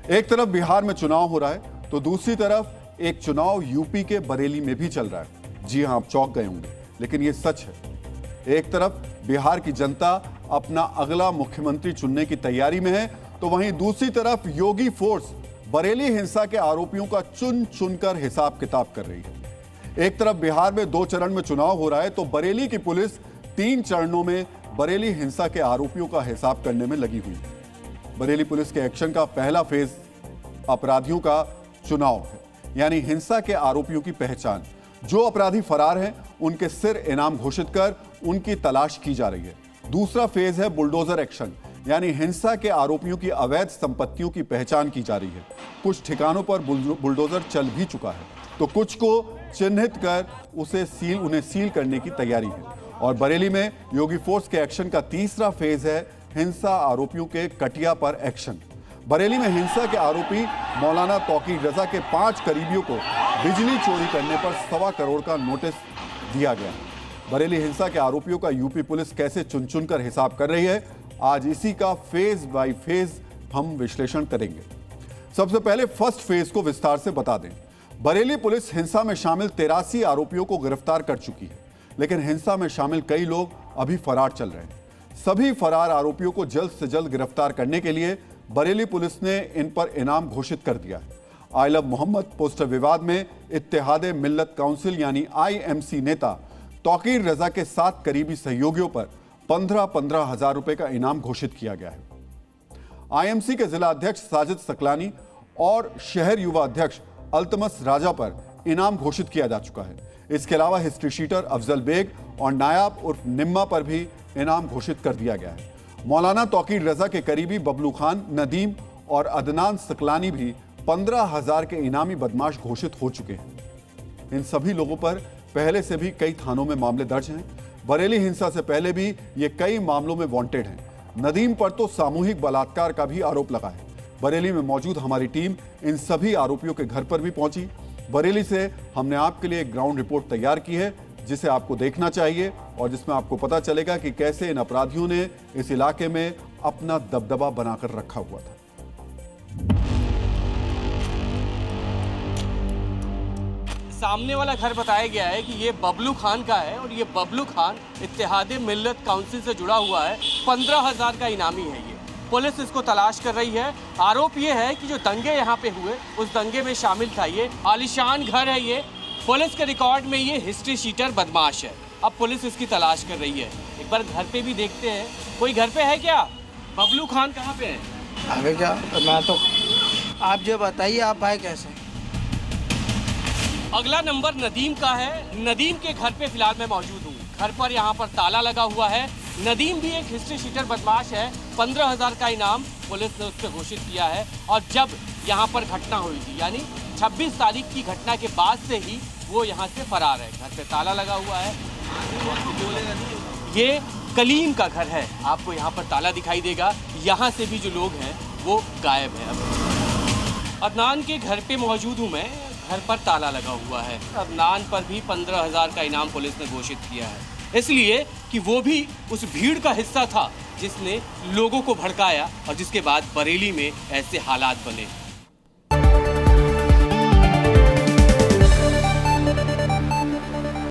एक तरफ बिहार में चुनाव हो रहा है तो दूसरी तरफ एक चुनाव यूपी के बरेली में भी चल रहा है। जी हां, आप चौंक गए होंगे, लेकिन यह सच है। एक तरफ बिहार की जनता अपना अगला मुख्यमंत्री चुनने की तैयारी में है, तो वहीं दूसरी तरफ योगी फोर्स बरेली हिंसा के आरोपियों का चुन चुनकर हिसाब किताब कर रही है। एक तरफ बिहार में 2 चरण में चुनाव हो रहा है तो बरेली की पुलिस 3 चरणों में बरेली हिंसा के आरोपियों का हिसाब करने में लगी हुई है। बरेली पुलिस के एक्शन का पहला फेज अपराधियों का चुनाव है, यानी हिंसा के आरोपियों की पहचान। जो अपराधी फरार हैं उनके सिर इनाम घोषित कर उनकी तलाश की जा रही है। दूसरा फेज है बुलडोजर एक्शन, यानी हिंसा के आरोपियों की अवैध संपत्तियों की पहचान की जा रही है। कुछ ठिकानों पर बुलडोजर चल भी चुका है, तो कुछ को चिन्हित कर उन्हें सील करने की तैयारी है। और बरेली में योगी फोर्स के एक्शन का तीसरा फेज है हिंसा आरोपियों के कटिया पर एक्शन। बरेली में हिंसा के आरोपी मौलाना तौकीर रजा के 5 करीबियों को बिजली चोरी करने पर 1.25 करोड़ का नोटिस दिया गया। बरेली हिंसा के आरोपियों का यूपी पुलिस कैसे चुन चुनकर हिसाब कर रही है, आज इसी का फेज बाय फेज हम विश्लेषण करेंगे। सबसे पहले फर्स्ट फेज को विस्तार से बता दें। बरेली पुलिस हिंसा में शामिल 83 आरोपियों को गिरफ्तार कर चुकी है, लेकिन हिंसा में शामिल कई लोग अभी फरार चल रहे हैं। सभी फरार आरोपियों को जल्द से जल्द गिरफ्तार करने के लिए बरेली पुलिस ने इन पर इनाम घोषित कर दिया है। आई लव मोहम्मद पोस्टर विवाद में इत्तेहादे मिल्लत काउंसिल यानी IMC नेता तौकीर रजा के 7 करीबी सहयोगियों पर 15-15 हजार रुपए का इनाम घोषित किया गया है। IMC के जिला अध्यक्ष साजिद सकलानी और शहर युवा अध्यक्ष अल्तमस राजा पर इनाम घोषित किया जा चुका है। इसके अलावा हिस्ट्री शीटर अफजल बेग और नायाब उर्फ निम्मा पर भी इनाम घोषित कर दिया गया है। मौलाना तौकीर रजा के करीबी बबलू खान, नदीम और अदनान सकलानी भी 15,000 के इनामी बदमाश घोषित हो चुके हैं। इन सभी लोगों पर पहले से भी कई थानों में मामले दर्ज हैं। बरेली हिंसा से पहले भी ये कई मामलों में वांटेड हैं। नदीम पर तो सामूहिक बलात्कार का भी आरोप लगा है। बरेली में मौजूद हमारी टीम इन सभी आरोपियों के घर पर भी पहुंची। बरेली से हमने आपके लिए एक ग्राउंड रिपोर्ट तैयार की है, जिसे आपको देखना चाहिए और जिसमें आपको पता चलेगा कि कैसे इन अपराधियों ने इस इलाके में अपना दबदबा बनाकर रखा हुआ था। सामने वाला घर बताया गया है कि ये बबलू खान का है और ये बबलू खान इत्तेहादे मिल्लत काउंसिल से जुड़ा हुआ है। 15,000 का इनामी है ये। पुलिस इसको तलाश कर रही है। आरोप ये है कि जो दंगे यहाँ पे हुए उस दंगे में शामिल था। ये आलीशान घर है। ये पुलिस के रिकॉर्ड में ये हिस्ट्री शीटर बदमाश है। अब पुलिस इसकी तलाश कर रही है। एक बार घर पे भी देखते हैं, कोई घर पे है क्या? बबलू खान कहाँ पे है? अबे क्या, मैं तो आप जो बताइए, आप भाई कैसे? अगला नंबर नदीम का है। नदीम के घर पे फिलहाल मैं मौजूद हूँ। घर पर यहाँ पर ताला लगा हुआ है। नदीम भी एक हिस्ट्री शीटर बदमाश है। 15,000 का इनाम पुलिस ने उस पर घोषित किया है। और जब यहाँ पर घटना हुई थी, यानी 26 तारीख की घटना के बाद से ही वो यहाँ से फरार है। घर पे ताला लगा हुआ है। ये कलीम का घर है। आपको यहाँ पर ताला दिखाई देगा। यहाँ से भी जो लोग हैं वो गायब हैं। अदनान के घर पे मौजूद हूँ मैं। घर पर ताला लगा हुआ है। अदनान पर भी 15,000 का इनाम पुलिस ने घोषित किया है, इसलिए कि वो भी उस भीड़ का हिस्सा था जिसने लोगों को भड़काया और जिसके बाद बरेली में ऐसे हालात बने।